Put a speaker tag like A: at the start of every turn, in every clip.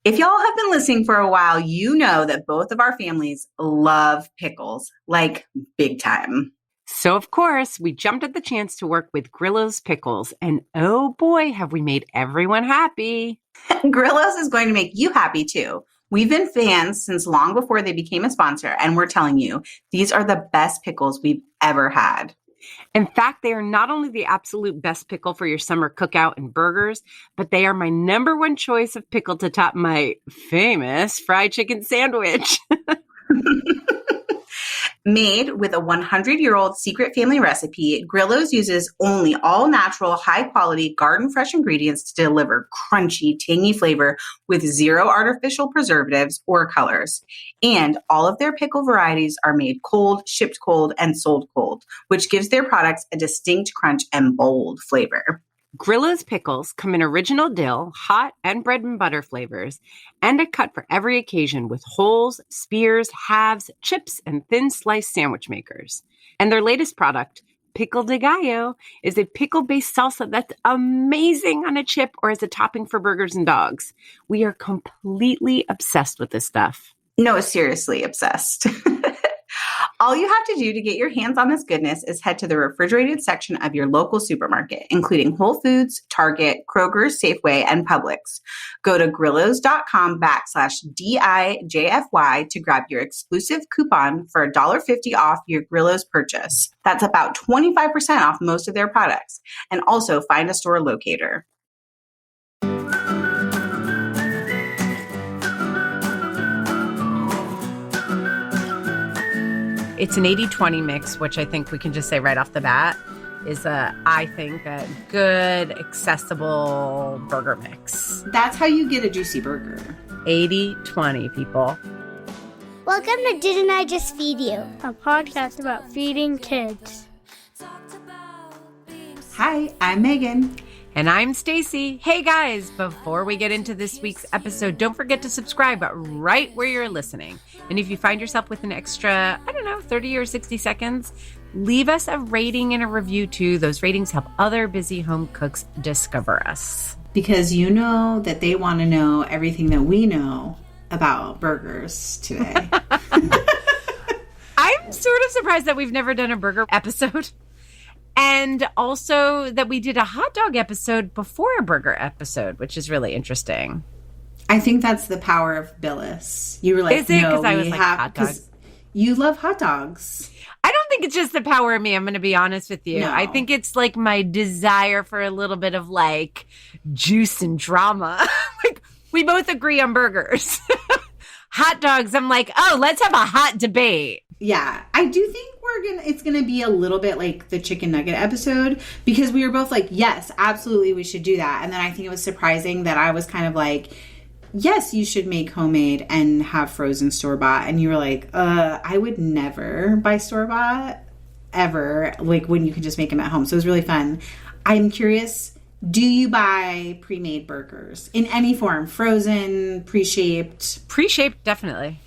A: If y'all have been listening for a while, you know that both of our families love pickles, like big time.
B: So, of course, we jumped at the chance to work with Grillo's Pickles, and oh boy, have we made everyone happy.
A: Grillo's is going to make you happy too. We've been fans since long before they became a sponsor, and we're telling you, these are the best pickles we've ever had.
B: In fact, they are not only the absolute best pickle for your summer cookout and burgers, but they are my number one choice of pickle to top my famous fried chicken sandwich.
A: Made with a 100-year-old secret family recipe, Grillo's uses only all-natural, high-quality, garden-fresh ingredients to deliver crunchy, tangy flavor with zero artificial preservatives or colors. And all of their pickle varieties are made cold, shipped cold, and sold cold, which gives their products a distinct crunch and bold flavor.
B: Grillo's pickles come in original dill, hot, and bread and butter flavors, and a cut for every occasion with holes, spears, halves, chips, and thin sliced sandwich makers. And their latest product, Pickle de Gallo, is a pickle-based salsa that's amazing on a chip or as a topping for burgers and dogs. We are completely obsessed with this stuff.
A: No, seriously, obsessed. All you have to do to get your hands on this goodness is head to the refrigerated section of your local supermarket, including Whole Foods, Target, Kroger, Safeway, and Publix. Go to grillos.com/DIJFY to grab your exclusive coupon for $1.50 off your Grillos purchase. That's about 25% off most of their products. And also find a store locator.
B: It's an 80-20 mix, which I think we can just say right off the bat is, I think, a good, accessible burger mix.
A: That's how you get a juicy burger.
B: 80-20, people.
C: Welcome to Didn't I Just Feed You? A podcast about feeding kids.
A: Hi, I'm Megan.
B: And I'm Stacy. Hey guys, before we get into this week's episode, don't forget to subscribe right where you're listening. And if you find yourself with an extra, 30 or 60 seconds, leave us a rating and a review too. Those ratings help other busy home cooks discover us.
A: Because you know that they want to know everything that we know about burgers today.
B: I'm sort of surprised that we've never done a burger episode. And also that we did a hot dog episode before a burger episode, which is really interesting.
A: I think that's the power of Billis. You were like,
B: is it? Because I was like, hot dogs.
A: You love hot dogs.
B: I don't think it's just the power of me. I'm going to be honest with you.
A: No.
B: I think it's like my desire for a little bit of like juice and drama. Like we both agree on burgers. Hot dogs, I'm like, oh, let's have a hot debate.
A: Yeah, I do think it's gonna be a little bit like the chicken nugget episode because we were both like, yes, absolutely, we should do that. And then I think it was surprising that I was kind of like, yes, you should make homemade and have frozen store-bought. And you were like, I would never buy store-bought ever, like when you can just make them at home. So it was really fun. I'm curious, do you buy pre-made burgers in any form? Frozen, pre-shaped?
B: Pre-shaped, definitely.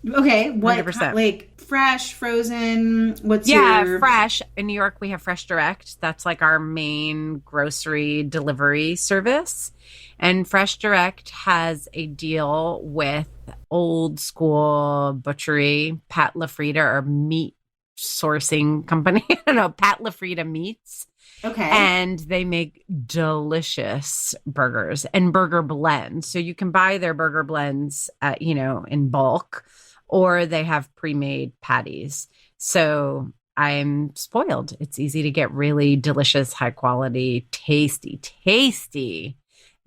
A: Okay, what
B: 100%.
A: Like fresh, frozen? What's your...
B: fresh. In New York, we have Fresh Direct. That's like our main grocery delivery service. And Fresh Direct has a deal with old school butchery, Pat LaFrida, or meat sourcing company. I don't know, Pat LaFrida Meats.
A: Okay.
B: And they make delicious burgers and burger blends. So you can buy their burger blends, in bulk, or they have pre-made patties. So I'm spoiled. It's easy to get really delicious, high quality, tasty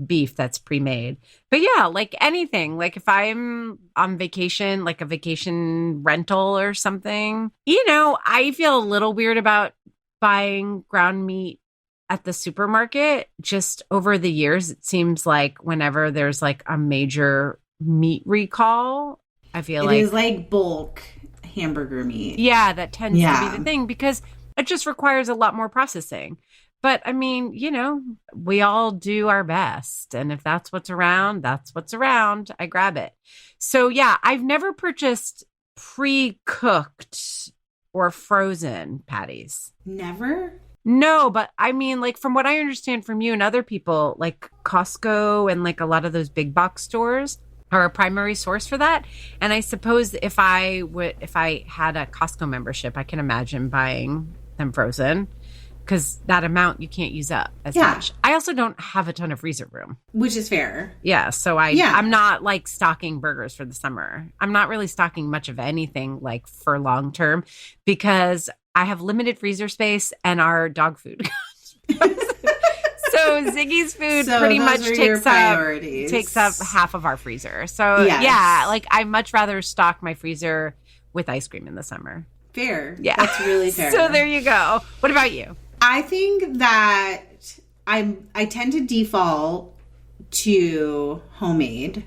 B: beef that's pre-made. But yeah, like anything, like if I'm on vacation, like a vacation rental or something, I feel a little weird about buying ground meat at the supermarket. Just over the years, it seems like whenever there's like a major meat recall, I feel like
A: it is like bulk hamburger meat.
B: Yeah, that tends to be the thing because it just requires a lot more processing. But I mean, we all do our best. And if that's what's around, that's what's around. I grab it. So yeah, I've never purchased pre-cooked or frozen patties.
A: Never?
B: No, but I mean, like from what I understand from you and other people, like Costco and like a lot of those big box stores, are a primary source for that. And I suppose if I had a Costco membership, I can imagine buying them frozen, because that amount you can't use up as much. I also don't have a ton of freezer room,
A: which is fair.
B: Yeah, so I'm not like stocking burgers for the summer. I'm not really stocking much of anything like for long term, because I have limited freezer space and our dog food. So Ziggy's food pretty much takes up half of our freezer. So yeah, like I much rather stock my freezer with ice cream in the summer.
A: Fair.
B: Yeah.
A: That's really fair.
B: So there you go. What about you?
A: I think that I tend to default to homemade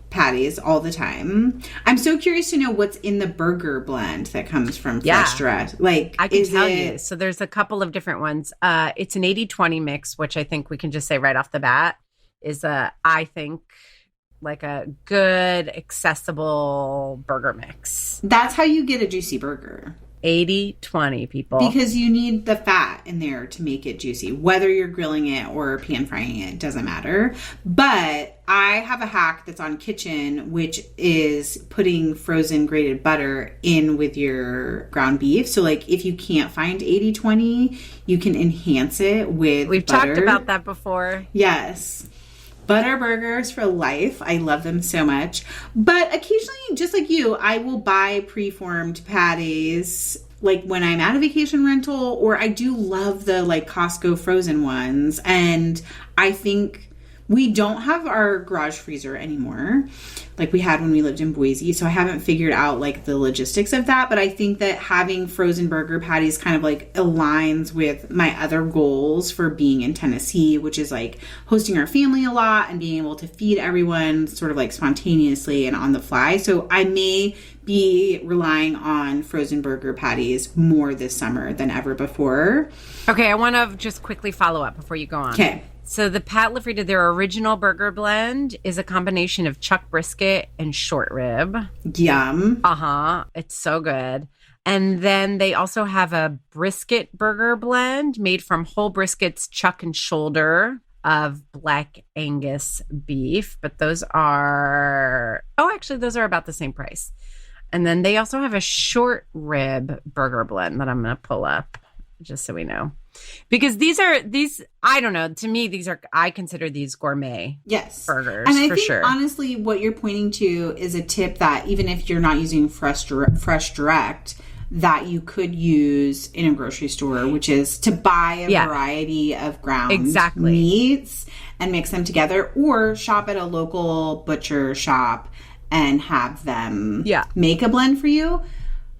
A: patties all the time. I'm so curious to know what's in the burger blend that comes from Fresh Direct. Like,
B: I can tell you. So there's a couple of different ones. It's an 80-20 mix, which I think we can just say right off the bat is I think like a good, accessible burger mix.
A: That's how you get a juicy burger.
B: 80-20, people.
A: Because you need the fat in there to make it juicy. Whether you're grilling it or pan frying it, doesn't matter. But I have a hack that's on Kitchen, which is putting frozen grated butter in with your ground beef. So like if you can't find 80-20, you can enhance it with
B: We've
A: butter.
B: Talked about that before.
A: Yes. Butter burgers for life. I love them so much. But occasionally, just like you, I will buy preformed patties like when I'm at a vacation rental, or I do love the like Costco frozen ones. And I think we don't have our garage freezer anymore like we had when we lived in Boise. So I haven't figured out like the logistics of that. But I think that having frozen burger patties kind of like aligns with my other goals for being in Tennessee, which is like hosting our family a lot and being able to feed everyone sort of like spontaneously and on the fly. So I may be relying on frozen burger patties more this summer than ever before.
B: Okay, I want to just quickly follow up before you go on.
A: Okay.
B: So the Pat LaFrida, their original burger blend is a combination of chuck brisket and short rib.
A: Yum.
B: It's so good. And then they also have a brisket burger blend made from whole briskets, chuck and shoulder of Black Angus beef. But those are about the same price. And then they also have a short rib burger blend that I'm going to pull up just so we know. Because these, I don't know, to me, I consider these gourmet burgers,
A: and I
B: for
A: think,
B: sure.
A: Honestly, what you're pointing to is a tip that even if you're not using Fresh Direct, that you could use in a grocery store, which is to buy a variety of ground meats and mix them together, or shop at a local butcher shop and have them make a blend for you.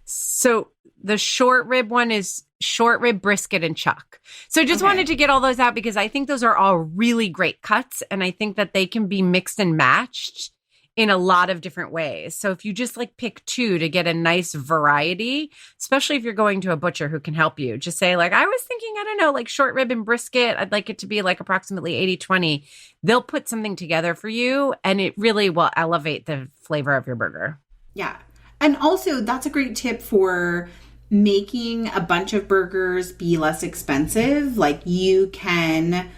B: So the short rib one is short rib, brisket, and chuck. So just wanted to get all those out because I think those are all really great cuts. And I think that they can be mixed and matched in a lot of different ways. So if you just like pick two to get a nice variety, especially if you're going to a butcher who can help you, just say like, I was thinking, I don't know, like short rib and brisket. I'd like it to be like approximately 80-20. They'll put something together for you and it really will elevate the flavor of your burger.
A: Yeah. And also that's a great tip for making a bunch of burgers be less expensive. Like you can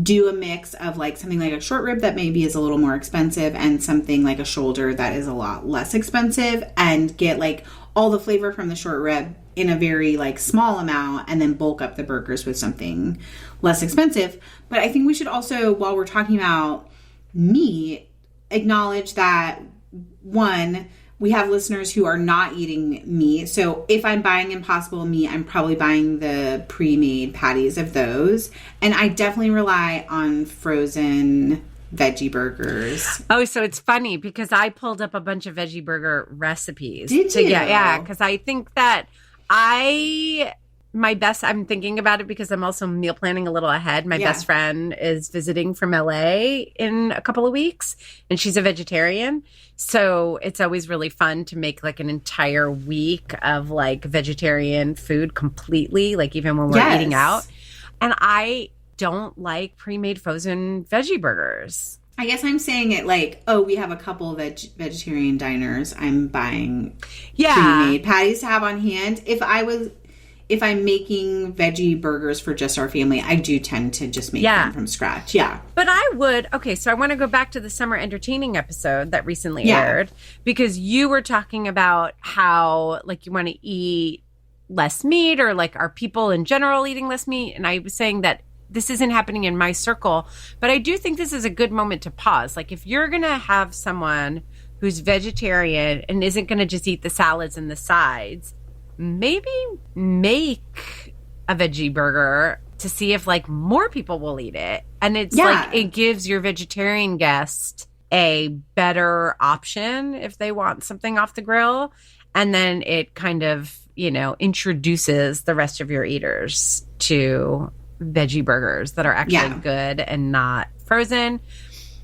A: do a mix of like something like a short rib that maybe is a little more expensive and something like a shoulder that is a lot less expensive, and get like all the flavor from the short rib in a very like small amount and then bulk up the burgers with something less expensive. But I think we should also, while we're talking about meat, acknowledge that one, we have listeners who are not eating meat. So if I'm buying Impossible meat, I'm probably buying the pre-made patties of those. And I definitely rely on frozen veggie burgers.
B: Oh, so it's funny because I pulled up a bunch of veggie burger recipes.
A: Did you?
B: Yeah, because I think that I'm thinking about it because I'm also meal planning a little ahead. My best friend is visiting from LA in a couple of weeks and she's a vegetarian. So it's always really fun to make like an entire week of like vegetarian food completely, like even when we're eating out. And I don't like pre-made frozen veggie burgers.
A: I guess I'm saying it like, oh, we have a couple of vegetarian diners. I'm buying pre-made patties to have on hand. If if I'm making veggie burgers for just our family, I do tend to just make them from scratch. Yeah.
B: But I would, okay, so I want to go back to the summer entertaining episode that recently aired, because you were talking about how like you want to eat less meat, or like are people in general eating less meat? And I was saying that this isn't happening in my circle, but I do think this is a good moment to pause. Like if you're going to have someone who's vegetarian and isn't going to just eat the salads and the sides, maybe make a veggie burger to see if like more people will eat it. And it's like it gives your vegetarian guest a better option if they want something off the grill. And then it kind of, you know, introduces the rest of your eaters to veggie burgers that are actually good and not frozen.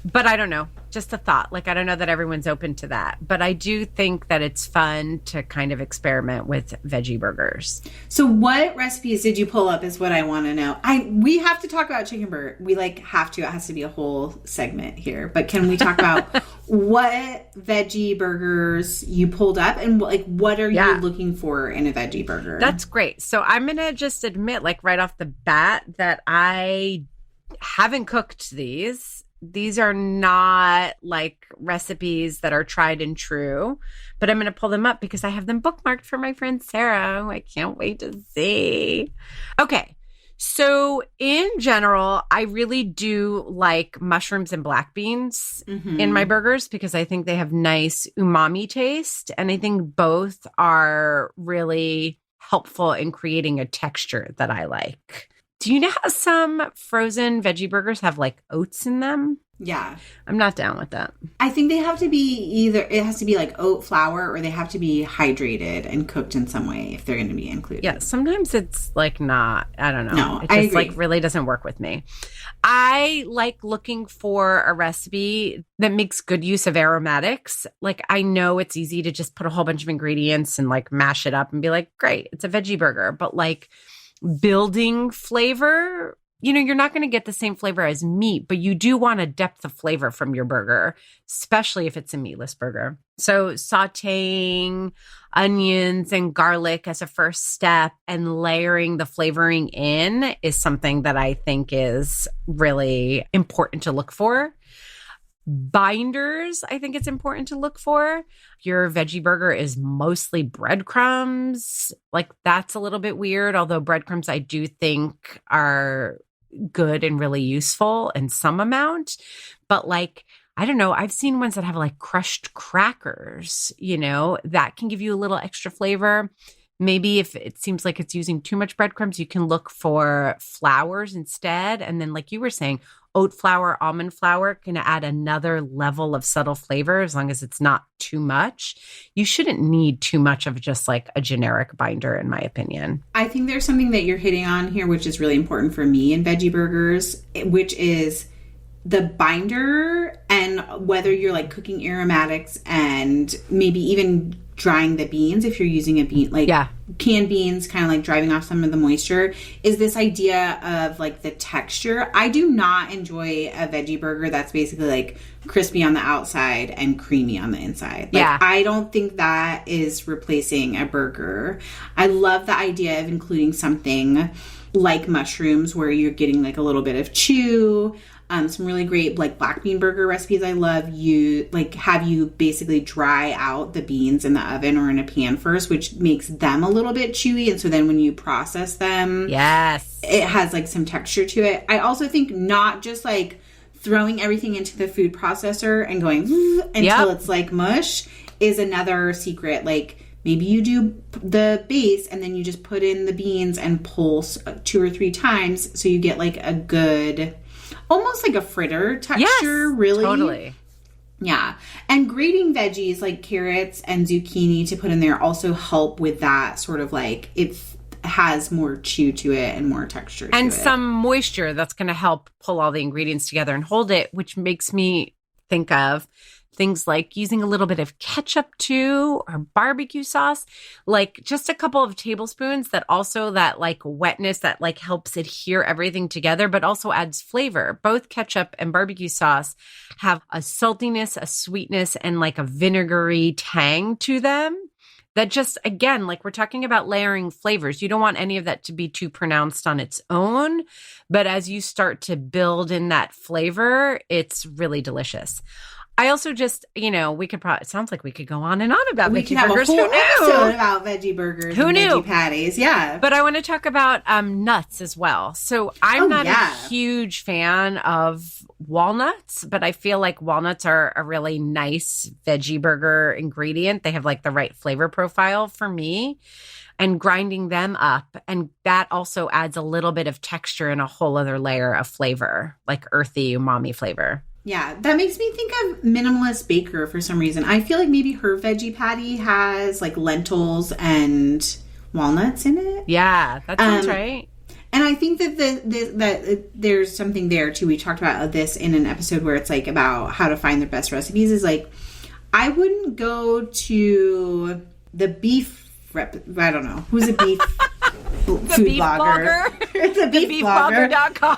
B: But I don't know. Just a thought. Like, I don't know that everyone's open to that. But I do think that it's fun to kind of experiment with veggie burgers.
A: So what recipes did you pull up is what I want to know. We have to talk about chicken burger. We like have to. It has to be a whole segment here. But can we talk about what veggie burgers you pulled up and like what are you looking for in a veggie burger?
B: That's great. So I'm going to just admit like right off the bat that I haven't cooked these. These are not like recipes that are tried and true, but I'm going to pull them up because I have them bookmarked for my friend Sarah. I can't wait to see. Okay. So in general, I really do like mushrooms and black beans in my burgers because I think they have nice umami taste. And I think both are really helpful in creating a texture that I like. Do you know how some frozen veggie burgers have like oats in them?
A: Yeah.
B: I'm not down with that.
A: I think they have to be it has to be like oat flour or they have to be hydrated and cooked in some way if they're going to be included.
B: Yeah, sometimes it's like not, I don't know.
A: No,
B: it just like really doesn't work with me. I like looking for a recipe that makes good use of aromatics. Like I know it's easy to just put a whole bunch of ingredients and like mash it up and be like, great, it's a veggie burger. But like building flavor, you know, you're not going to get the same flavor as meat, but you do want a depth of flavor from your burger, especially if it's a meatless burger. So sauteing onions and garlic as a first step and layering the flavoring in is something that I think is really important to look for. Binders, I think it's important to look for. Your veggie burger is mostly breadcrumbs. Like that's a little bit weird, although breadcrumbs I do think are good and really useful in some amount. But like, I don't know, I've seen ones that have like crushed crackers, you know, that can give you a little extra flavor. Maybe if it seems like it's using too much breadcrumbs, you can look for flours instead. And then like you were saying, oat flour, almond flour can add another level of subtle flavor as long as it's not too much. You shouldn't need too much of just like a generic binder, in my opinion.
A: I think there's something that you're hitting on here, which is really important for me in veggie burgers, which is the binder and whether you're like cooking aromatics and maybe even drying the beans if you're using a bean like canned beans, kind of like driving off some of the moisture, is this idea of like the texture. I do not enjoy a veggie burger that's basically like crispy on the outside and creamy on the inside. Like I don't think that is replacing a burger. I love the idea of including something like mushrooms where you're getting like a little bit of chew. Some really great like black bean burger recipes I love have you basically dry out the beans in the oven or in a pan first, which makes them a little bit chewy, and so then when you process them, it has like some texture to it. I also think not just like throwing everything into the food processor and going until it's like mush is another secret. Like maybe you do the base and then you just put in the beans and pulse 2 or 3 times so you get like a good, almost like a fritter texture, really.
B: Totally.
A: Yeah. And grating veggies like carrots and zucchini to put in there also help with that sort of like it has more chew to it and more texture to it.
B: And some moisture that's going to help pull all the ingredients together and hold it, which makes me think of things like using a little bit of ketchup too, or barbecue sauce, like just a couple of tablespoons that also that like wetness that like helps adhere everything together, but also adds flavor. Both ketchup and barbecue sauce have a saltiness, a sweetness, and like a vinegary tang to them that just, again, like we're talking about layering flavors. You don't want any of that to be too pronounced on its own. But as you start to build in that flavor, it's really delicious. I also just, we could probably, it sounds like we could go on and on about veggie burgers.
A: Who knew? Episode about veggie burgers.
B: Who knew?
A: Veggie patties. Yeah.
B: But I want to talk about nuts as well. So I'm not a huge fan of walnuts, but I feel like walnuts are a really nice veggie burger ingredient. They have like the right flavor profile for me. And grinding them up, and that also adds a little bit of texture and a whole other layer of flavor, like earthy umami flavor.
A: Yeah, that makes me think of Minimalist Baker for some reason. I feel like maybe her veggie patty has like lentils and walnuts in it.
B: Yeah, that sounds right.
A: And I think that that there's something there too. We talked about this in an episode where it's like about how to find the best recipes. Is like, I wouldn't go to the beef I don't know. Who's a beef food blogger? The beefblogger.com.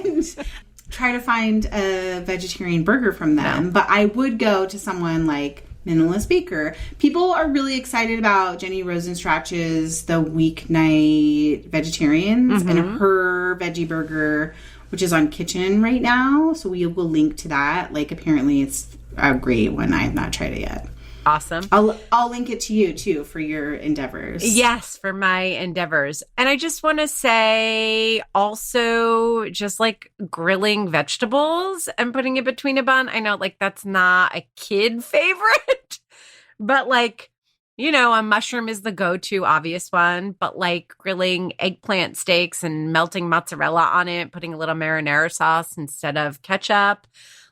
A: And try to find a vegetarian burger from them. No. But I would go to someone like Minimalist Baker. People are really excited about Jenny Rosenstrach's The Weeknight Vegetarians and her veggie burger, which is on Kitchen right now. So we will link to that. Like, apparently it's a great one. I have not tried it yet.
B: Awesome.
A: I'll link it to you too for your endeavors.
B: Yes, for my endeavors. And I just want to say also just like grilling vegetables and putting it between a bun. I know like that's not a kid favorite, but like, a mushroom is the go-to obvious one, but like grilling eggplant steaks and melting mozzarella on it, putting a little marinara sauce instead of ketchup.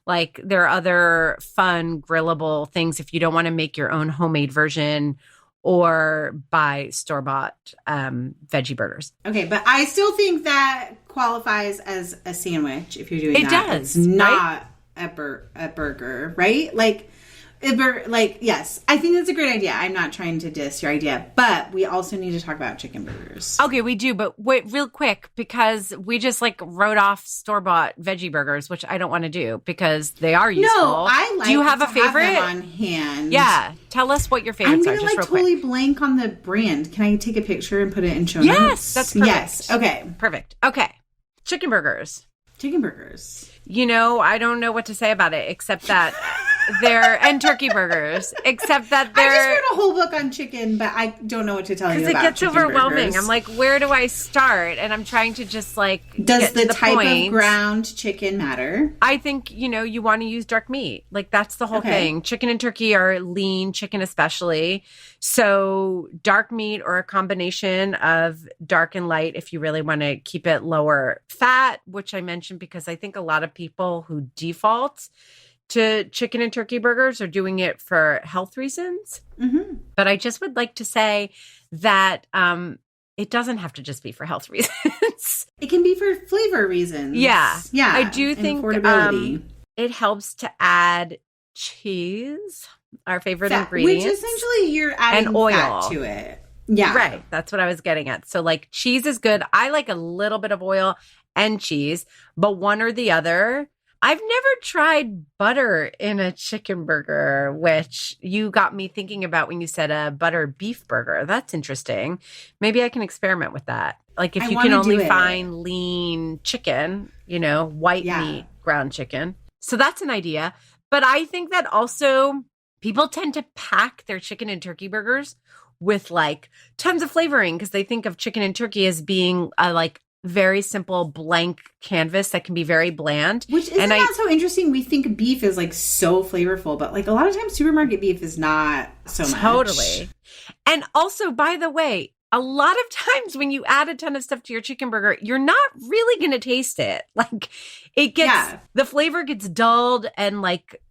B: Like there are other fun grillable things if you don't want to make your own homemade version or buy store-bought veggie burgers.
A: Okay, but I still think that qualifies as a sandwich if you're doing
B: that. It does.
A: It's not a burger, right? Yes, I think that's a great idea. I'm not trying to diss your idea, but we also need to talk about chicken burgers.
B: Okay, we do, but wait real quick because we just like wrote off store-bought veggie burgers, which I don't want to do because they are useful.
A: No, I like.
B: Do you have a favorite?
A: Have them on hand.
B: Yeah, tell us what your favorites are.
A: I'm
B: just
A: gonna
B: totally
A: blank on the brand. Can I take a picture and put it in show notes?
B: Yes, that's perfect.
A: Yes. Okay.
B: Perfect. Okay, chicken burgers.
A: Chicken burgers.
B: I don't know what to say about it except that and turkey burgers, except that
A: I just wrote a whole book on chicken, but I don't know what to tell you about
B: because it gets overwhelming.
A: Burgers.
B: I'm like, where do I start? And I'm trying to just like
A: does the type
B: point.
A: Of ground chicken matter?
B: I think, you want to use dark meat. Like that's the whole thing. Chicken and turkey are lean, chicken especially. So dark meat or a combination of dark and light if you really want to keep it lower fat, which I mentioned because I think a lot of people who default to chicken and turkey burgers are doing it for health reasons. Mm-hmm. But I just would like to say that it doesn't have to just be for health reasons.
A: It can be for flavor reasons.
B: Yeah.
A: Yeah.
B: I do think
A: affordability.
B: It helps to add cheese, our favorite ingredient.
A: Which essentially you're adding
B: and oil
A: fat to it. Yeah.
B: Right. That's what I was getting at. So like cheese is good. I like a little bit of oil and cheese, but one or the other. I've never tried butter in a chicken burger, which you got me thinking about when you said a butter beef burger. That's interesting. Maybe I can experiment with that. Like if you can only find lean chicken, white meat, ground chicken. So that's an idea. But I think that also people tend to pack their chicken and turkey burgers with like tons of flavoring because they think of chicken and turkey as being like very simple blank canvas that can be very bland.
A: Which isn't that so interesting? We think beef is like so flavorful, but like a lot of times supermarket beef is not so much.
B: Totally. And also, by the way, a lot of times when you add a ton of stuff to your chicken burger, you're not really going to taste it. Like it gets, the flavor gets dulled and like,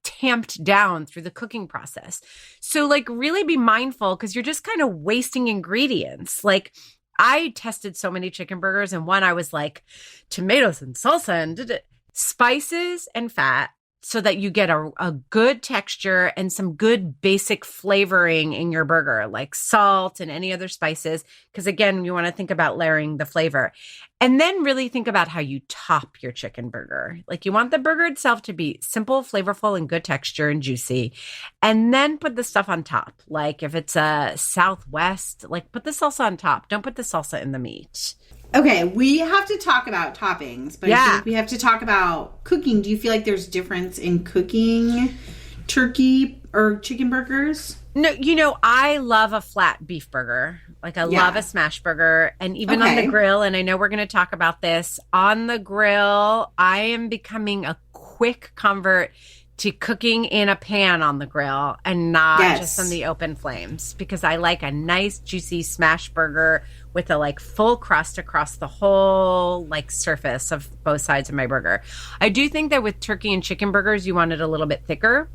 B: tamped down through the cooking process. So like really be mindful because you're just kind of wasting ingredients. Like I tested so many chicken burgers and one I was like tomatoes and salsa and spices and fat, so that you get a good texture and some good basic flavoring in your burger, like salt and any other spices. Because again, you want to think about layering the flavor. And then really think about how you top your chicken burger. Like you want the burger itself to be simple, flavorful, and good texture and juicy. And then put the stuff on top. Like if it's a Southwest, like put the salsa on top. Don't put the salsa in the meat.
A: Okay, we have to talk about toppings, but I think we have to talk about cooking. Do you feel like there's difference in cooking turkey or chicken burgers?
B: No, I love a flat beef burger. Like I love a smash burger, and even on the grill, and I know we're going to talk about this, on the grill, I am becoming a quick convert to cooking in a pan on the grill and not just on the open flames, because I like a nice juicy smash burger with a like full crust across the whole like surface of both sides of my burger. I do think that with turkey and chicken burgers, you want it a little bit thicker.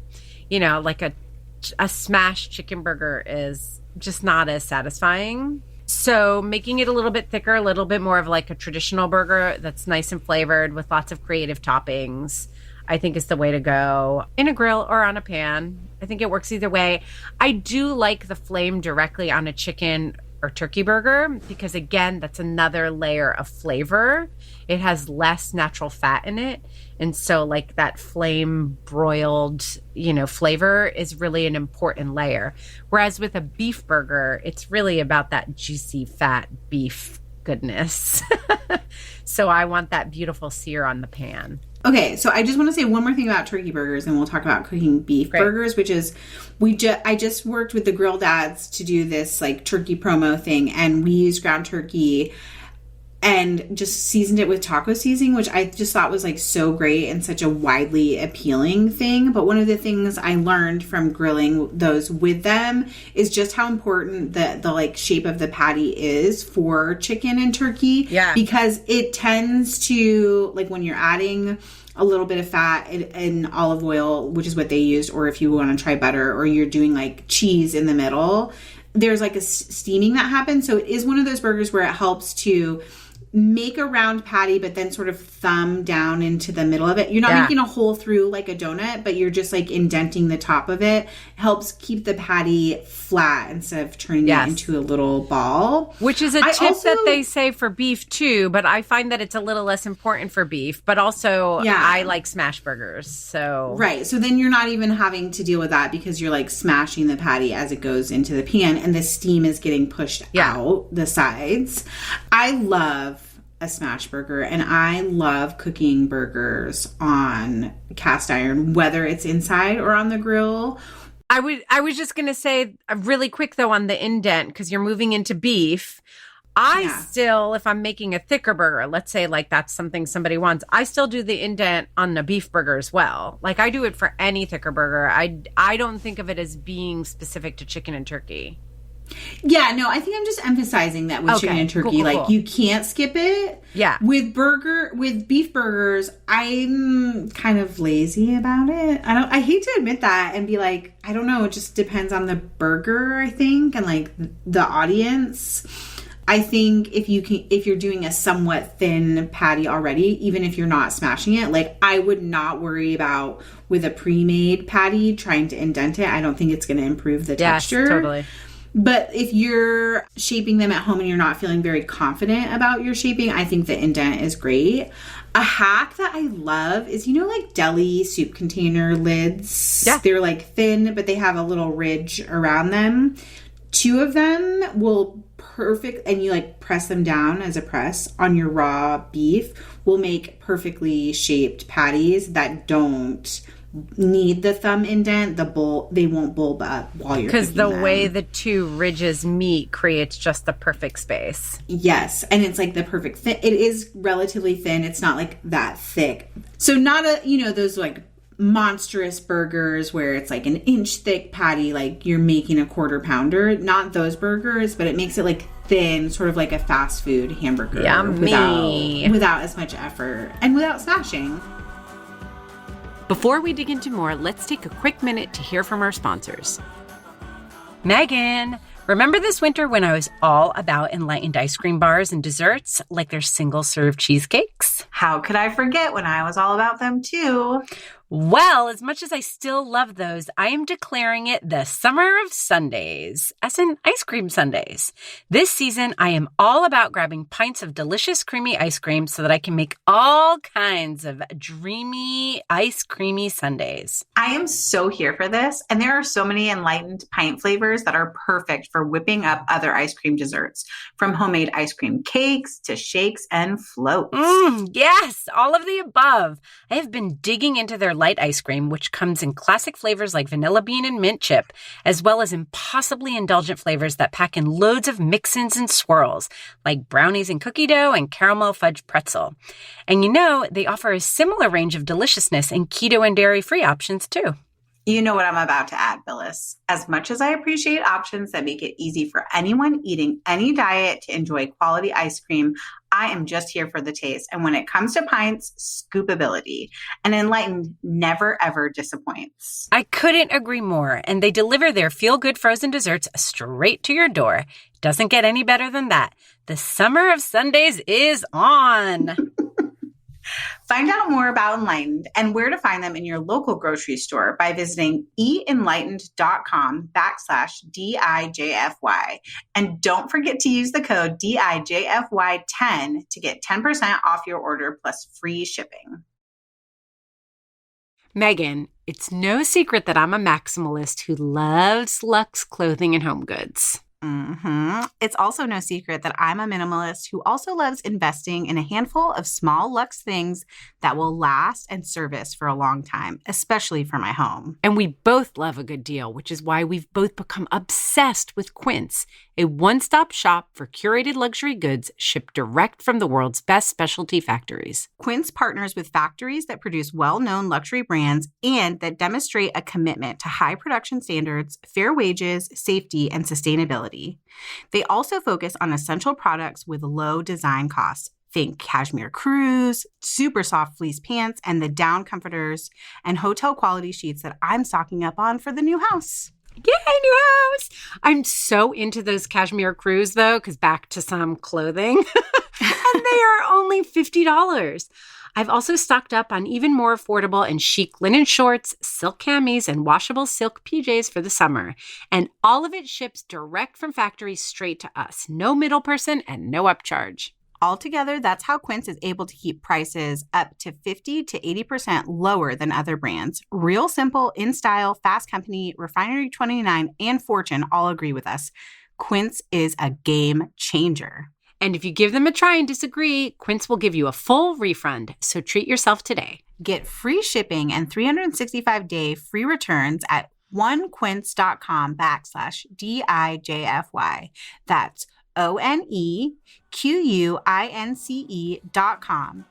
B: Like a smashed chicken burger is just not as satisfying. So making it a little bit thicker, a little bit more of like a traditional burger that's nice and flavored with lots of creative toppings, I think is the way to go, in a grill or on a pan. I think it works either way. I do like the flame directly on a chicken or turkey burger because, again, that's another layer of flavor. It has less natural fat in it. And so like that flame broiled, flavor is really an important layer. Whereas with a beef burger, it's really about that juicy fat beef goodness. So I want that beautiful sear on the pan.
A: Okay, so I just want to say one more thing about turkey burgers, and we'll talk about cooking beef burgers, which is I just worked with the Grill Dads to do this like turkey promo thing, and we used ground turkey and just seasoned it with taco seasoning, which I just thought was like so great and such a widely appealing thing. But one of the things I learned from grilling those with them is just how important the like shape of the patty is for chicken and turkey. Yeah. Because it tends to, like when you're adding a little bit of fat in olive oil, which is what they used, or if you want to try butter, or you're doing like cheese in the middle, there's like a steaming that happens. So it is one of those burgers where it helps to make a round patty, but then sort of thumb down into the middle of it. You're not making a hole through like a donut, but you're just like indenting the top of it. Helps keep the patty flat instead of turning it into a little ball. Which is a tip
B: that they say for beef too, but I find that it's a little less important for beef. But also, I like smash burgers. So
A: so then you're not even having to deal with that because you're like smashing the patty as it goes into the pan, and the steam is getting pushed out the sides. I love a smash burger, and I love cooking burgers on cast iron, whether it's inside or on the grill.
B: I was just going to say really quick though on the indent, because you're moving into beef. I still, if I'm making a thicker burger, let's say like that's something somebody wants, I still do the indent on the beef burger as well. Like I do it for any thicker burger. I don't think of it as being specific to chicken and turkey.
A: Yeah, no, I think I'm just emphasizing that with chicken and turkey, cool. You can't skip it.
B: Yeah.
A: With beef burgers, I'm kind of lazy about it. I hate to admit that and be like, I don't know, it just depends on the burger, I think, and like the audience. I think if you're doing a somewhat thin patty already, even if you're not smashing it, like I would not worry about with a pre-made patty trying to indent it. I don't think it's going to improve the texture.
B: Yes, totally.
A: But if you're shaping them at home and you're not feeling very confident about your shaping, I think the indent is great. A hack that I love is, like deli soup container lids. Yeah. They're like thin, but they have a little ridge around them. 2 of them will and you like press them down as a press on your raw beef, will make perfectly shaped patties that don't need the thumb indent. They won't bulb up while you're cooking them.
B: Because the way the 2 ridges meet creates just the perfect space.
A: Yes, and it's like the perfect thin. It is relatively thin. It's not like that thick. So not those like monstrous burgers where it's like an inch thick patty, like you're making a quarter pounder. Not those burgers, but it makes it like thin, sort of like a fast food hamburger.
B: Yummy.
A: Without as much effort and without smashing.
B: Before we dig into more, let's take a quick minute to hear from our sponsors. Megan, remember this winter when I was all about enlightened ice cream bars and desserts, like their single-serve cheesecakes?
A: How could I forget when I was all about them too?
B: Well, as much as I still love those, I am declaring it the summer of sundaes, as in ice cream sundaes. This season, I am all about grabbing pints of delicious creamy ice cream so that I can make all kinds of dreamy, ice creamy sundaes.
A: I am so here for this, and there are so many enlightened pint flavors that are perfect for whipping up other ice cream desserts, from homemade ice cream cakes to shakes and floats.
B: Yes, all of the above. I have been digging into their light ice cream, which comes in classic flavors like vanilla bean and mint chip, as well as impossibly indulgent flavors that pack in loads of mix-ins and swirls, like brownies and cookie dough and caramel fudge pretzel. And you know, they offer a similar range of deliciousness in keto and dairy-free options too.
A: You know what I'm about to add, Phyllis. As much as I appreciate options that make it easy for anyone eating any diet to enjoy quality ice cream, I am just here for the taste. And when it comes to pints, scoopability. And Enlightened never, ever disappoints.
B: I couldn't agree more. And they deliver their feel-good frozen desserts straight to your door. Doesn't get any better than that. The summer of sundaes is on.
A: Find out more about Enlightened and where to find them in your local grocery store by visiting eatenlightened.com/DIJFY. And don't forget to use the code DIJFY10 to get 10% off your order plus free shipping.
B: Megan, it's no secret that I'm a maximalist who loves luxe clothing and home goods.
A: It's also no secret that I'm a minimalist who also loves investing in a handful of small luxe things that will last and service for a long time, especially for my home.
B: And we both love a good deal, which is why we've both become obsessed with Quince, a one-stop shop for curated luxury goods shipped direct from the world's best specialty factories.
A: Quince partners with factories that produce well-known luxury brands and that demonstrate a commitment to high production standards, fair wages, safety, and sustainability. They also focus on essential products with low design costs. Think cashmere crews, super soft fleece pants, and the down comforters and hotel quality sheets that I'm stocking up on for the new house.
B: Yay, new house! I'm so into those cashmere crews, though, because back to some clothing. And they are only $50. I've also stocked up on even more affordable and chic linen shorts, silk camis, and washable silk PJs for the summer. And all of it ships direct from factories straight to us. No middle person and no upcharge.
A: Altogether, that's how Quince is able to keep prices up to 50 to 80% lower than other brands. Real Simple, In Style, Fast Company, Refinery 29, and Fortune all agree with us. Quince is a game changer.
B: And if you give them a try and disagree, Quince will give you a full refund. So treat yourself today.
A: Get free shipping and 365-day free returns at onequince.com/DIJFY. That's ONEQUINCE.com/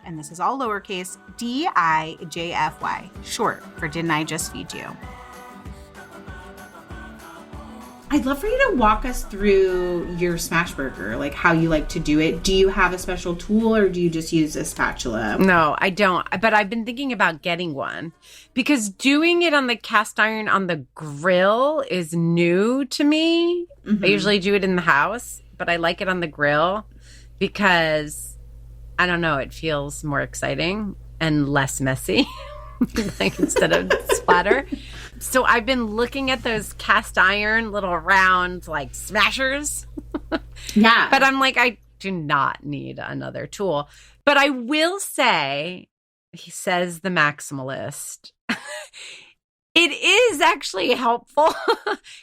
A: and this is all lowercase DIJFY, short for Didn't I Just Feed You? I'd love for you to walk us through your smash burger, like how you like to do it. Do you have a special tool or do you just use a spatula?
B: No, I don't. But I've been thinking about getting one because doing it on the cast iron on the grill is new to me. I usually do it in the house, but I like it on the grill because, I don't know, it feels more exciting and less messy. Like instead of splatter. So I've been looking at those cast iron little round like smashers.
A: Yeah.
B: But I'm like, I do not need another tool. But I will say, he says the maximalist, it is actually helpful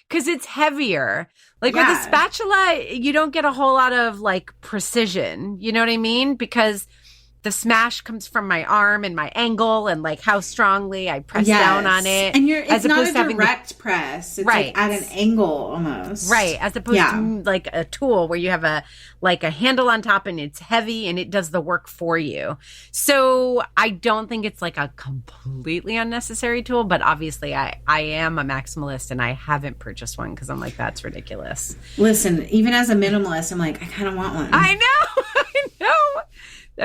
B: because it's heavier. Like with a spatula, you don't get a whole lot of like precision. You know what I mean? Because the smash comes from my arm and my angle and like how strongly I press down on it.
A: And it's not a direct press. It's
B: right.
A: Like at an angle almost.
B: Right. As opposed to like a tool where you have a handle on top and it's heavy and it does the work for you. So I don't think it's like a completely unnecessary tool, but obviously I am a maximalist and I haven't purchased one because I'm like, that's ridiculous.
A: Listen, even as a minimalist, I'm like, I kind of want one.
B: I know. I know.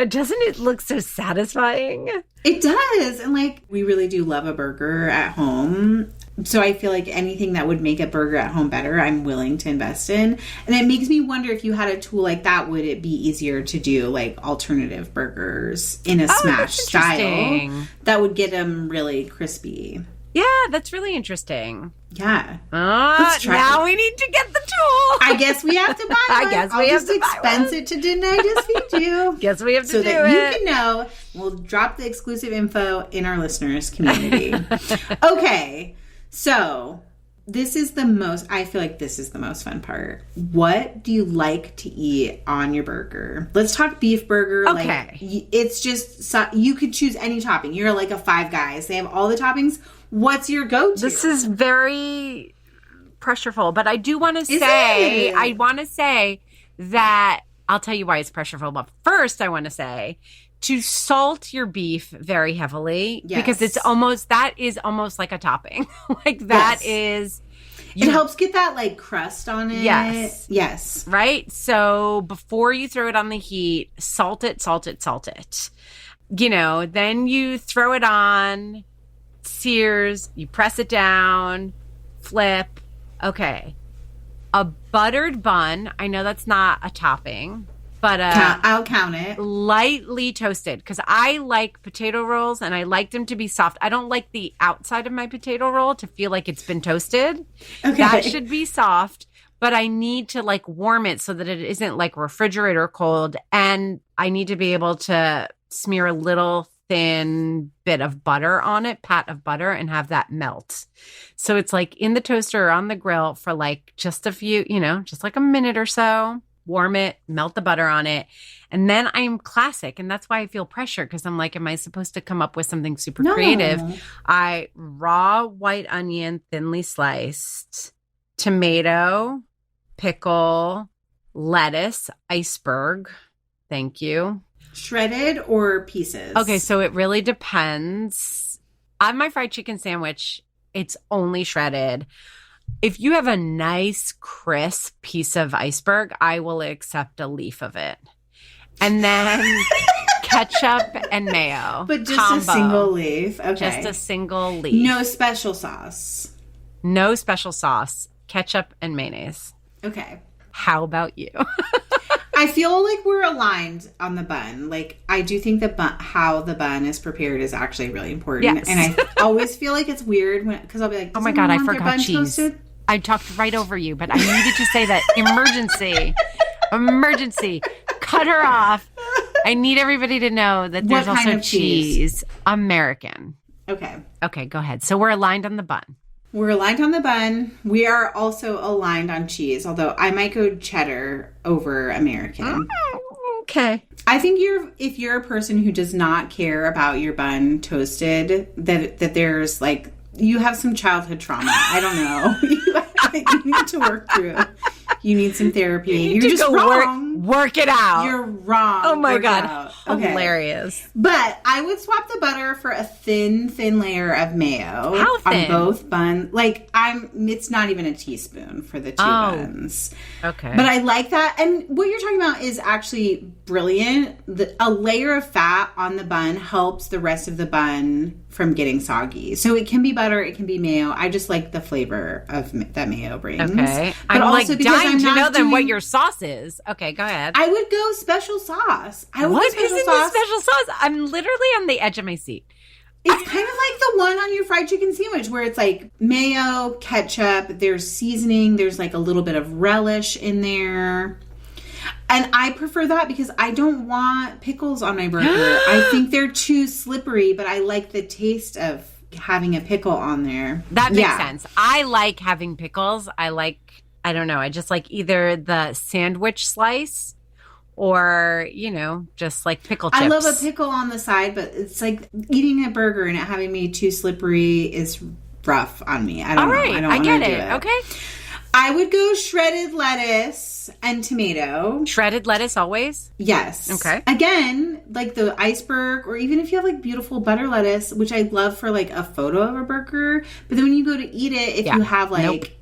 B: Doesn't it look so satisfying?
A: It does. And like, we really do love a burger at home. So I feel like anything that would make a burger at home better, I'm willing to invest in. And it makes me wonder if you had a tool like that, would it be easier to do like alternative burgers in a smash style that would get them really crispy?
B: Yeah, that's really interesting.
A: Yeah.
B: Let's try now we need to get the tool.
A: I guess we have to buy one.
B: I guess we have to
A: expense it to Didn't I Just Feed You?
B: Guess we have to do it.
A: So that you can know. We'll drop the exclusive info in our listeners community. Okay. So this is I feel like this is the most fun part. What do you like to eat on your burger? Let's talk beef burger.
B: Okay.
A: Like, it's just, you could choose any topping. You're like a Five Guys. They have all the toppings. What's your go-to?
B: This is very pressureful, but I do want to say, that I'll tell you why it's pressureful. But first I want to say to salt your beef very heavily because that is almost like a topping. Like that is.
A: It helps get that like crust on it. Yes.
B: Right? So before you throw it on the heat, salt it. Then you throw it on, sears, you press it down, flip. Okay. A buttered bun. I know that's not a topping. But
A: I'll count it.
B: Lightly toasted because I like potato rolls and I like them to be soft. I don't like the outside of my potato roll to feel like it's been toasted. Okay. That should be soft, but I need to like warm it so that it isn't like refrigerator cold. And I need to be able to smear a little thin bit of butter on it, pat of butter, and have that melt. So it's like in the toaster or on the grill for like just a few, just like a minute or so. Warm it, melt the butter on it. And then I'm classic. And that's why I feel pressure because I'm like, am I supposed to come up with something super creative? I raw white onion, thinly sliced, tomato, pickle, lettuce, iceberg. Thank you.
A: Shredded or pieces?
B: Okay, so it really depends. On my fried chicken sandwich, it's only shredded. If you have a nice, crisp piece of iceberg, I will accept a leaf of it. And then ketchup and mayo.
A: But just a single leaf. Okay.
B: Just a single leaf.
A: No special sauce.
B: No special sauce. Ketchup and mayonnaise.
A: Okay.
B: How about you?
A: I feel like we're aligned on the bun. Like, I do think how the bun is prepared is actually really important.
B: Yes.
A: And I always feel like it's weird because I'll be like,
B: oh my God, I forgot cheese. Toasted? I talked right over you, but I needed to say that. Emergency. Cut her off. I need everybody to know that there's also cheese. American. Okay, go ahead. So we're aligned on the bun.
A: We're aligned on the bun. We are also aligned on cheese, although I might go cheddar over American.
B: Okay.
A: I think if you're a person who does not care about your bun toasted, that there's like, you have some childhood trauma. I don't know. You need to work through. You need some therapy. You're just wrong.
B: Work it out.
A: You're wrong.
B: Oh my God. Okay. Hilarious.
A: But I would swap the butter for a thin layer of mayo.
B: How thin?
A: On both buns. Like it's not even a teaspoon for the two buns.
B: Okay.
A: But I like that. And what you're talking about is actually brilliant. A layer of fat on the bun helps the rest of the bun from getting soggy. So it can be butter, it can be mayo. I just like the flavor of that mayo brings.
B: Okay.
A: But
B: I'm
A: also
B: like dying to know then what your sauce is. Okay, go ahead.
A: I would go special sauce.
B: What is in the special sauce? I'm literally on the edge of my seat.
A: It's kind of like the one on your fried chicken sandwich where it's like mayo, ketchup, there's seasoning, there's like a little bit of relish in there. And I prefer that because I don't want pickles on my burger. I think they're too slippery, but I like the taste of having a pickle on there.
B: That makes sense. I like having pickles. I don't know. I just like either the sandwich slice or, just like pickle chips.
A: I love a pickle on the side, but it's like eating a burger and it having me too slippery is rough on me. I don't know. I don't want to do it.
B: Okay.
A: I would go shredded lettuce and tomato.
B: Shredded lettuce always?
A: Yes.
B: Okay.
A: Again, like the iceberg, or even if you have like beautiful butter lettuce, which I love for like a photo of a burger. But then when you go to eat it, if you have like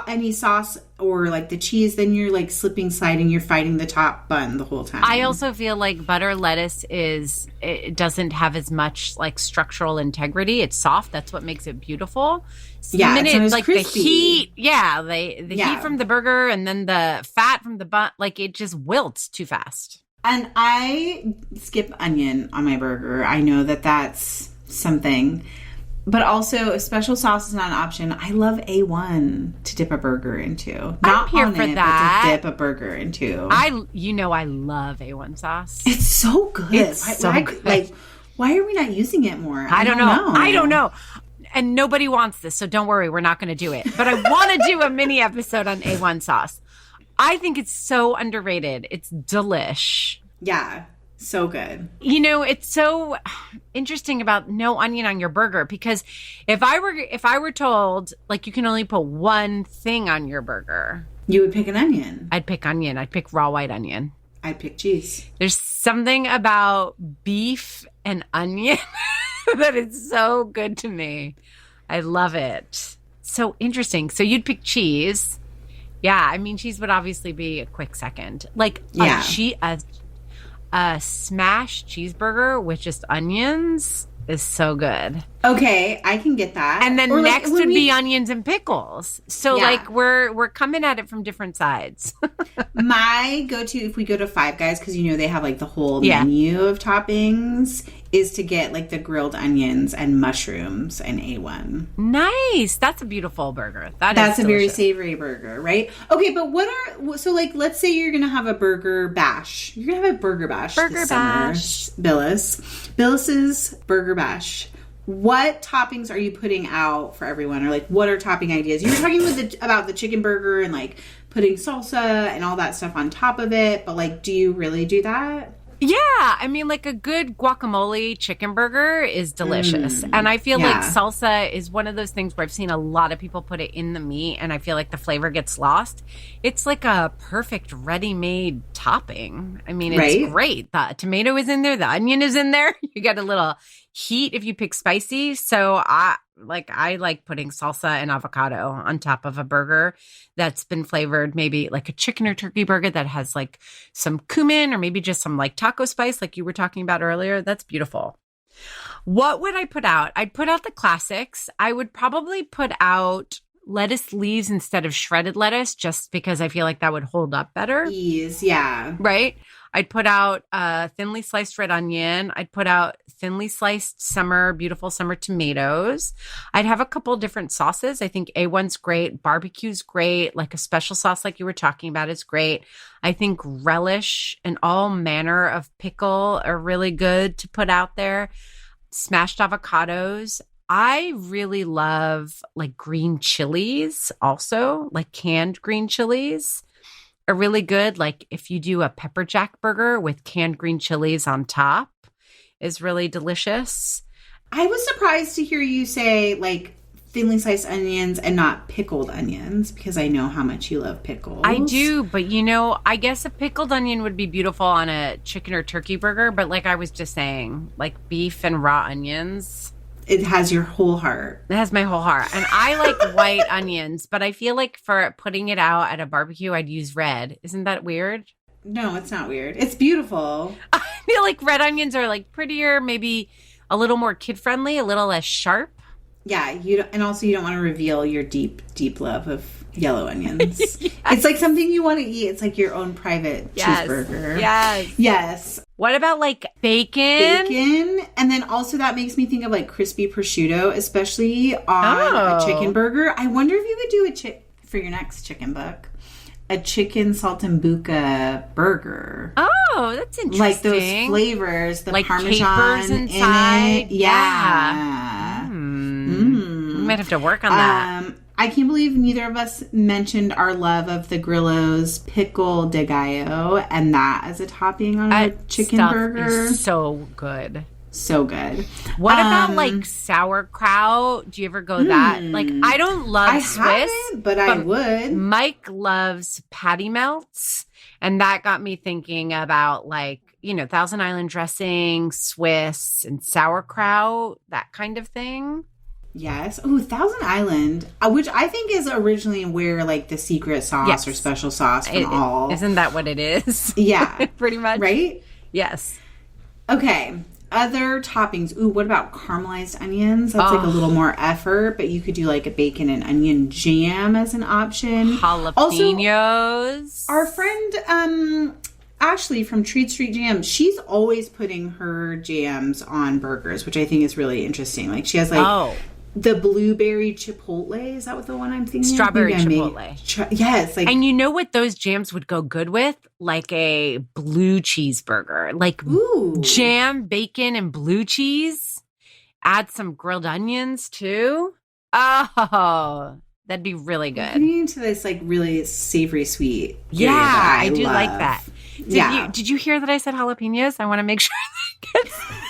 A: any sauce or like the cheese, then you're like sliding, you're fighting the top bun the whole time.
B: I also feel like butter lettuce it doesn't have as much like structural integrity. It's soft. That's what makes it beautiful. So
A: yeah,
B: the minute,
A: it's
B: like
A: crispy.
B: the heat, the heat from the burger and then the fat from the bun, like it just wilts too fast.
A: And I skip onion on my burger. I know that that's something. But also, if special sauce is not an option, I love A1 to dip a burger into. Not
B: I'm here
A: on
B: for
A: it,
B: that.
A: But to dip a burger into.
B: I love A1 sauce.
A: It's so good.
B: It's so good.
A: Like, why are we not using it more?
B: I don't know. I don't know. And nobody wants this, so don't worry. We're not going to do it. But I want to do a mini episode on A1 sauce. I think it's so underrated. It's delish.
A: Yeah. So good.
B: You know, it's so interesting about no onion on your burger, because if I were told like you can only put one thing on your burger,
A: you would pick an onion.
B: I'd pick onion. I'd pick raw white onion.
A: I'd pick cheese.
B: There's something about beef and onion that is so good to me. I love it. So interesting. So you'd pick cheese. Yeah, I mean, cheese would obviously be a quick second. Like a smashed cheeseburger with just onions is so good.
A: Okay, I can get that.
B: And then next would be onions and pickles. So like we're coming at it from different sides.
A: My go-to, if we go to Five Guys, because you know they have like the whole menu of toppings, is to get like the grilled onions and mushrooms and A1.
B: Nice. That's a beautiful burger.
A: That's a very savory burger, right? Okay, but let's say you're going to have a burger bash. You're going to have a burger bash this summer. Billis's Burger Bash. What toppings are you putting out for everyone? Or like, what are topping ideas? You were talking about the chicken burger and like putting salsa and all that stuff on top of it. But like, do you really do that?
B: Yeah, I mean, like a good guacamole chicken burger is delicious. And I feel like salsa is one of those things where I've seen a lot of people put it in the meat and I feel like the flavor gets lost. It's like a perfect ready-made topping. I mean, it's great. The tomato is in there. The onion is in there. You get a little heat if you pick spicy. So I like putting salsa and avocado on top of a burger that's been flavored, maybe like a chicken or turkey burger that has like some cumin or maybe just some like taco spice like you were talking about earlier. That's beautiful. What would I put out? I'd put out the classics. I would probably put out lettuce leaves instead of shredded lettuce just because I feel like that would hold up better.
A: Ease, yeah.
B: Right? I'd put out thinly sliced red onion. I'd put out thinly sliced beautiful summer tomatoes. I'd have a couple different sauces. I think A1's great. Barbecue's great. Like a special sauce like you were talking about is great. I think relish and all manner of pickle are really good to put out there. Smashed avocados. I really love like green chilies also, like canned green chilies are really good. Like if you do a pepper jack burger with canned green chilies on top is really delicious.
A: I was surprised to hear you say like thinly sliced onions and not pickled onions because I know how much you love pickles.
B: I do, but you know, I guess a pickled onion would be beautiful on a chicken or turkey burger. But like I was just saying, like beef and raw onions.
A: It has your whole heart.
B: It has my whole heart. And I like white onions, but I feel like for putting it out at a barbecue, I'd use red. Isn't that weird?
A: No, it's not weird. It's beautiful.
B: I feel like red onions are like prettier, maybe a little more kid-friendly, a little less sharp.
A: Yeah, and also you don't want to reveal your deep, deep love of yellow onions. Yes. It's like something you want to eat. It's like your own private cheeseburger. Yes.
B: What about like bacon?
A: And then also that makes me think of like crispy prosciutto, especially on a chicken burger. I wonder if you would do for your next chicken book, a chicken saltimbocca burger.
B: Oh, that's interesting.
A: Like those flavors, the
B: like
A: Parmesan
B: capers inside.
A: In it. Yeah.
B: We might have to work on that.
A: I can't believe neither of us mentioned our love of the Grillo's pickle de gallo and that as a topping on a chicken burger.
B: Is so good.
A: So good.
B: What about like sauerkraut? Do you ever go that? Like I don't love Swiss.
A: Haven't, but I would.
B: Mike loves patty melts. And that got me thinking about like, you know, Thousand Island dressing, Swiss, and sauerkraut, that kind of thing.
A: Yes. Oh, Thousand Island, which I think is originally where like the secret sauce or special sauce from all.
B: Isn't that what it is?
A: Yeah.
B: Pretty much.
A: Right?
B: Yes.
A: Okay. Other toppings. Ooh, what about caramelized onions? That's like a little more effort, but you could do like a bacon and onion jam as an option.
B: Jalapenos.
A: Also, our friend Ashley from Treat Street Jam, she's always putting her jams on burgers, which I think is really interesting. Like she has like the blueberry chipotle. Is that what the one I'm thinking?
B: Strawberry chipotle.
A: Yes. Like,
B: and you know what those jams would go good with? Like a blue cheeseburger. Like jam, bacon, and blue cheese. Add some grilled onions too. Oh, that'd be really good.
A: Getting into this like really savory sweet.
B: Yeah, I do like that.
A: Yeah.
B: Did you hear that I said jalapenos? I want to make sure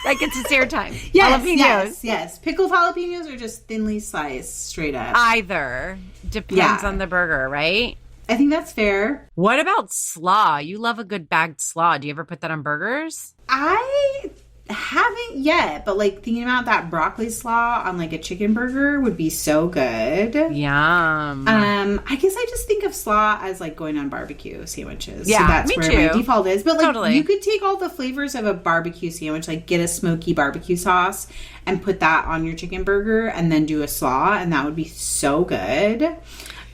B: that gets its airtime.
A: Yes,
B: jalapenos.
A: yes. Pickled jalapenos or just thinly sliced straight up?
B: Either. Depends on the burger, right?
A: I think that's fair.
B: What about slaw? You love a good bagged slaw. Do you ever put that on burgers?
A: I haven't yet, but like thinking about that broccoli slaw on like a chicken burger would be so good.
B: Yum.
A: I guess I just think of slaw as like going on barbecue sandwiches.
B: Yeah,
A: so that's
B: me
A: where
B: too.
A: my default is. But like
B: Totally.
A: you could take all the flavors of a barbecue sandwich, like get a smoky barbecue sauce and put that on your chicken burger and then do a slaw, and that would be so good.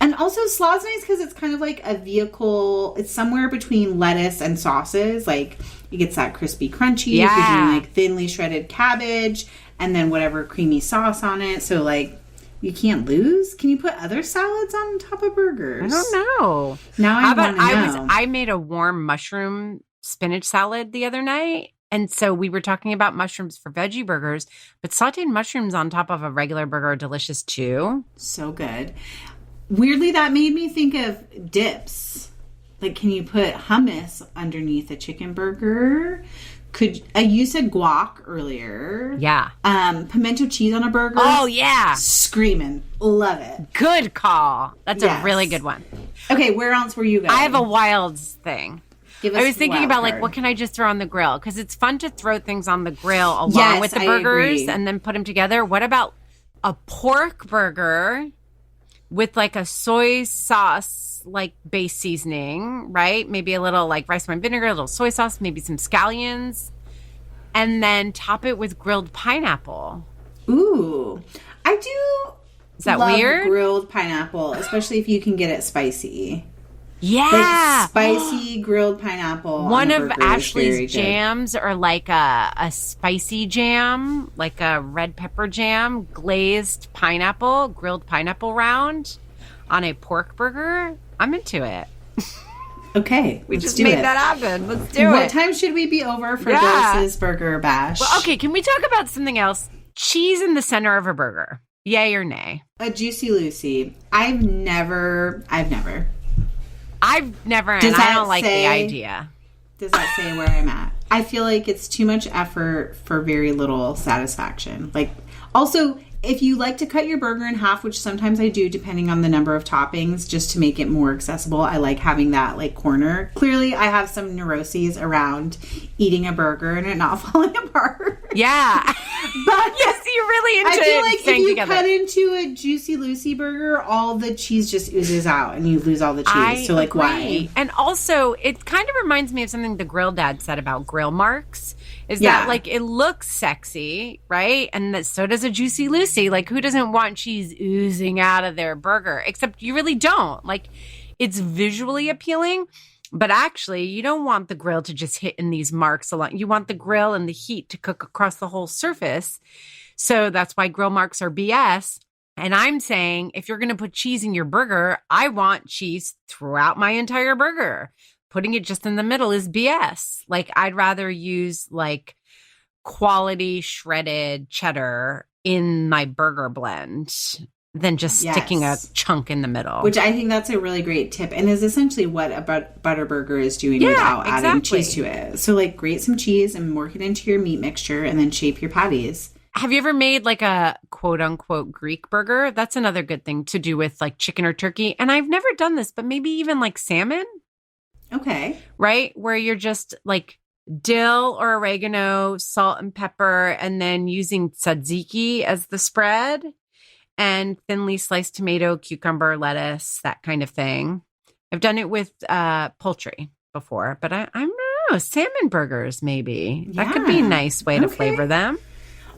A: And also slaw is nice because it's kind of like a vehicle. It's somewhere between lettuce and sauces. Like it gets that crispy crunchy.
B: Yeah.
A: If you're doing like thinly shredded cabbage and then whatever creamy sauce on it. So like you can't lose. Can you put other salads on top of burgers?
B: I don't know.
A: Now I want to know.
B: I made a warm mushroom spinach salad the other night. And so we were talking about mushrooms for veggie burgers, but sauteed mushrooms on top of a regular burger are delicious too.
A: So good. Weirdly, that made me think of dips. Like, can you put hummus underneath a chicken burger? Could you said guac earlier?
B: Yeah.
A: Pimento cheese on a burger?
B: Oh, yeah.
A: Screaming. Love it.
B: Good call. That's a really good one.
A: Okay, where else were you going?
B: I have a wild thing.
A: I
B: was thinking about like, what can I just throw on the grill? Because it's fun to throw things on the grill along with the burgers and then put them together. What about a pork burger with like a soy sauce, like base seasoning, right? Maybe a little like rice wine vinegar, a little soy sauce, maybe some scallions, and then top it with grilled pineapple.
A: Ooh, I do.
B: Is that
A: love
B: weird?
A: Grilled pineapple, especially if you can get it spicy.
B: Yeah.
A: Like spicy grilled pineapple.
B: One
A: on
B: of
A: a burger
B: Ashley's jams are like a spicy jam, like a red pepper jam, glazed pineapple, grilled pineapple round on a pork burger. I'm into it.
A: Okay.
B: We just made that happen. Let's do it.
A: What time should we be over for Doris's Burger Bash?
B: Well, okay, can we talk about something else? Cheese in the center of a burger. Yay or nay?
A: A Juicy Lucy. I've never.
B: And I don't like the idea.
A: Does that say where I'm at? I feel like it's too much effort for very little satisfaction. Like, also, if you like to cut your burger in half, which sometimes I do depending on the number of toppings, just to make it more accessible, I like having that like corner. Clearly, I have some neuroses around eating a burger and it not falling apart.
B: Yeah.
A: But
B: yes, you're really into
A: I feel like if you
B: together.
A: cut into a Juicy Lucy burger, all the cheese just oozes out and you lose all the cheese. So like, why?
B: And also, it kind of reminds me of something the grill dad said about grill marks. Is that like it looks sexy, right? And so does a Juicy Lucy. Like, who doesn't want cheese oozing out of their burger? Except you really don't. Like, it's visually appealing, but actually, you don't want the grill to just hit in these marks a lot. You want the grill and the heat to cook across the whole surface. So that's why grill marks are BS. And I'm saying, if you're going to put cheese in your burger, I want cheese throughout my entire burger. Putting it just in the middle is BS. Like, I'd rather use like quality shredded cheddar in my burger blend than just sticking a chunk in the middle.
A: Which I think that's a really great tip and is essentially what a butter burger is doing without adding cheese to it. So like grate some cheese and work it into your meat mixture and then shape your patties.
B: Have you ever made like a quote unquote Greek burger? That's another good thing to do with like chicken or turkey. And I've never done this, but maybe even like salmon.
A: Okay.
B: Right? Where you're just like dill or oregano, salt and pepper, and then using tzatziki as the spread. and thinly sliced tomato, cucumber, lettuce, that kind of thing. I've done it with poultry before, but I don't know, salmon burgers maybe. That could be a nice way to flavor them.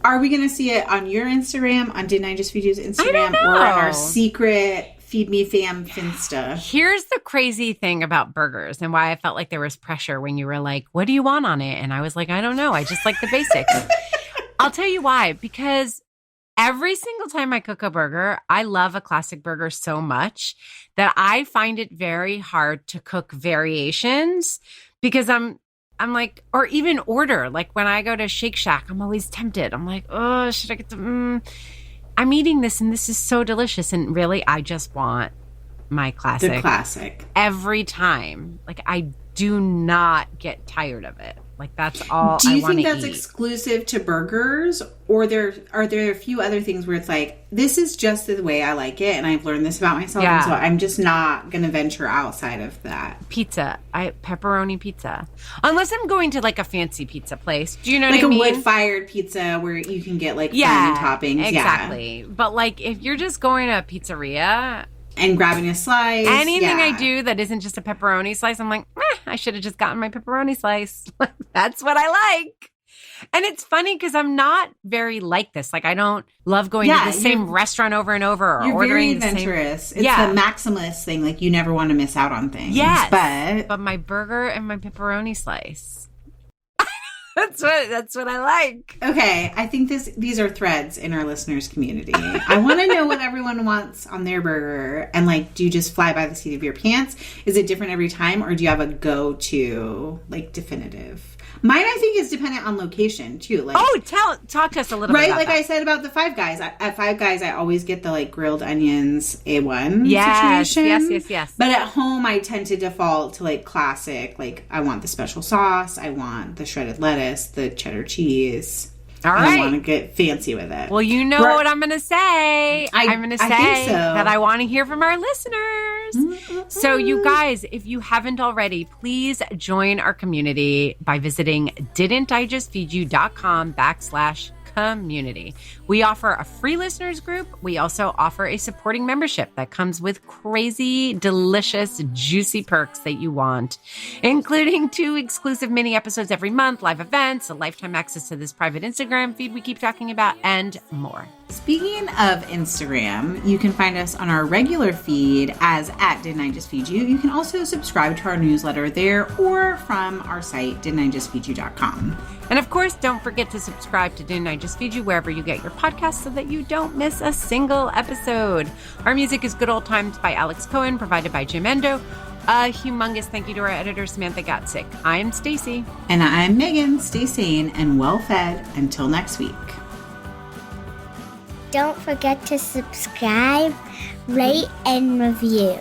A: Are we going to see it on your Instagram, on Didn't I Just Feed You's Instagram, or on our secret Feed Me Fam Finsta?
B: Here's the crazy thing about burgers and why I felt like there was pressure when you were like, what do you want on it? And I was like, I don't know. I just like the basics. I'll tell you why. Because every single time I cook a burger, I love a classic burger so much that I find it very hard to cook variations because I'm like, or even order. Like when I go to Shake Shack, I'm always tempted. I'm like, oh, should I get the, I'm eating this and this is so delicious. And really, I just want my classic.
A: The classic.
B: Every time. Like I do not get tired of it. Like that's all I want to eat.
A: Do you think that's exclusive to burgers, or are there a few other things where it's like, this is just the way I like it, and I've learned this about myself, and so I'm just not going to venture outside of that?
B: Pizza. Pepperoni pizza. Unless I'm going to like a fancy pizza place. Do you know
A: like
B: what I mean?
A: Like a wood-fired pizza where you can get like fun toppings.
B: Exactly.
A: Yeah.
B: But like if you're just going to a pizzeria
A: and grabbing a slice.
B: Anything I do that isn't just a pepperoni slice, I'm like, I should have just gotten my pepperoni slice. That's what I like. And it's funny because I'm not very like this. Like I don't love going to the same restaurant over and over or
A: you're
B: ordering
A: very adventurous.
B: the same.
A: It's the maximalist thing. Like you never want to miss out on things.
B: Yes. But my burger and my pepperoni slice. That's what I like.
A: Okay, I think these are threads in our listeners' community. I want to know what everyone wants on their burger. And like, do you just fly by the seat of your pants? Is it different every time, or do you have a go-to, like definitive? Mine, I think, is dependent on location too. Like,
B: talk to us a little bit about
A: like
B: that.
A: I said about the Five Guys. At Five Guys, I always get the like grilled onions A1 situation.
B: Yes.
A: But at home, I tend to default to like classic. Like I want the special sauce. I want the shredded lettuce, the cheddar cheese.
B: All right.
A: I want to get fancy with it.
B: Well, you know what I'm going to say. I'm going to say
A: think so.
B: that I want to hear from our listeners. Mm-hmm. So you guys, if you haven't already, please join our community by visiting didn'tijustfeedyou.com/community. We offer a free listeners group. We also offer a supporting membership that comes with crazy, delicious, juicy perks that you want, including 2 exclusive mini episodes every month, live events, a lifetime access to this private Instagram feed we keep talking about, and more.
A: Speaking of Instagram, you can find us on our regular feed as @Didn't I Just Feed You. You can also subscribe to our newsletter there or from our site, didn'tijustfeedyou.com.
B: And of course, don't forget to subscribe to Didn't I Just Feed You wherever you get your podcasts so that you don't miss a single episode. Our music is Good Old Times by Alex Cohen, provided by Jim Endo. A humongous thank you to our editor, Samantha Gatzik. I'm Stacy.
A: And I'm Megan. Stay sane and well-fed until next week.
C: Don't forget to subscribe, rate, and review.